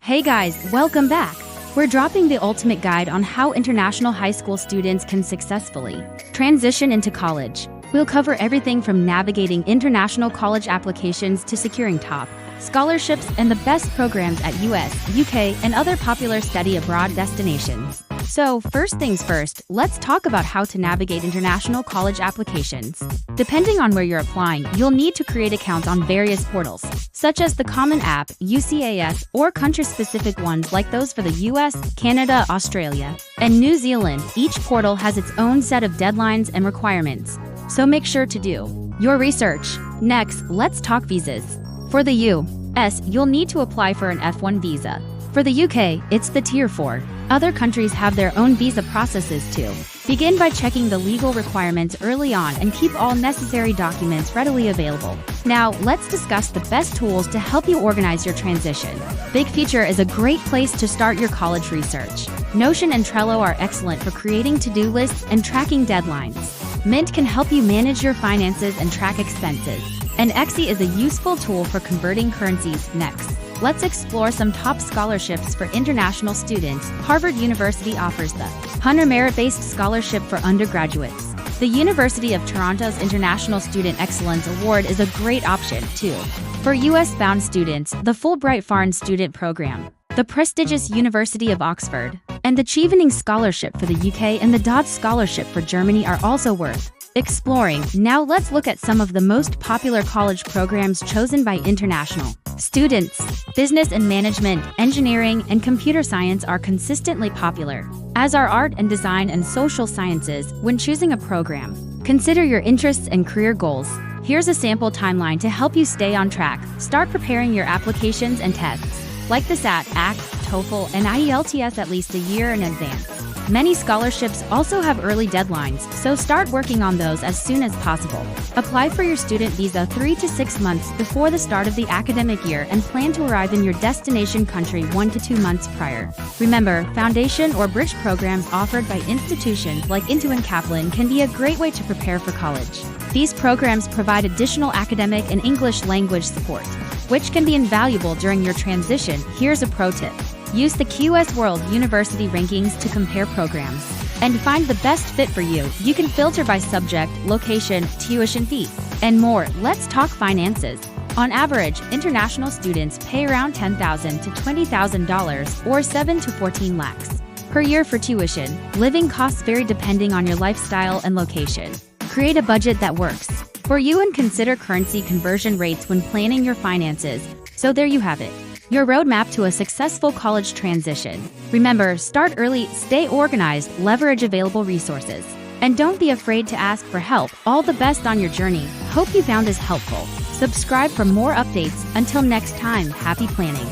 Hey guys, welcome back. We're dropping the ultimate guide on how international high school students can successfully transition into college. We'll cover everything from navigating international college applications to securing top scholarships and the best programs at US, UK, and other popular study abroad destinations. So, first things first, let's talk about how to navigate international college applications. Depending on where you're applying, you'll need to create accounts on various portals, such as the Common App, UCAS, or country-specific ones like those for the US, Canada, Australia, and New Zealand. Each portal has its own set of deadlines and requirements, so make sure to do your research. Next, let's talk visas. For the US, you'll need to apply for an F1 visa. For the UK, it's the Tier 4. Other countries have their own visa processes too. Begin by checking the legal requirements early on and keep all necessary documents readily available. Now, let's discuss the best tools to help you organize your transition. BigFuture is a great place to start your college research. Notion and Trello are excellent for creating to-do lists and tracking deadlines. Mint can help you manage your finances and track expenses. And Xe is a useful tool for converting currencies. Next, let's explore some top scholarships for international students. Harvard University offers the Hunter Merit-Based Scholarship for undergraduates. The University of Toronto's International Student Excellence Award is a great option, too. For US-bound students, the Fulbright Foreign Student Program, the prestigious University of Oxford, and the Chevening Scholarship for the UK and the DAAD Scholarship for Germany are also worth exploring. Now let's look at some of the most popular college programs chosen by international students. Business and management, engineering, and computer science are consistently popular, as are art and design and social sciences. When choosing a program, consider your interests and career goals. Here's a sample timeline to help you stay on track. Start preparing your applications and tests, like the SAT, ACT, TOEFL, and IELTS at least a year in advance. Many scholarships also have early deadlines, so start working on those as soon as possible. Apply for your student visa 3 to 6 months before the start of the academic year and plan to arrive in your destination country 1 to 2 months prior. Remember, foundation or bridge programs offered by institutions like Into and Kaplan can be a great way to prepare for college. These programs provide additional academic and English language support, which can be invaluable during your transition. Here's a pro tip. Use the QS World University rankings to compare programs and find the best fit for you. You can filter by subject, location, tuition fees, and more. Let's talk finances. On average, international students pay around $10,000 to $20,000 or 7 to 14 lakhs per year for tuition. Living costs vary depending on your lifestyle and location. Create a budget that works for you and consider currency conversion rates when planning your finances. So there you have it, your roadmap to a successful college transition. Remember, start early, stay organized, leverage available resources, and don't be afraid to ask for help. All the best on your journey. Hope you found this helpful. Subscribe for more updates. Until next time, happy planning.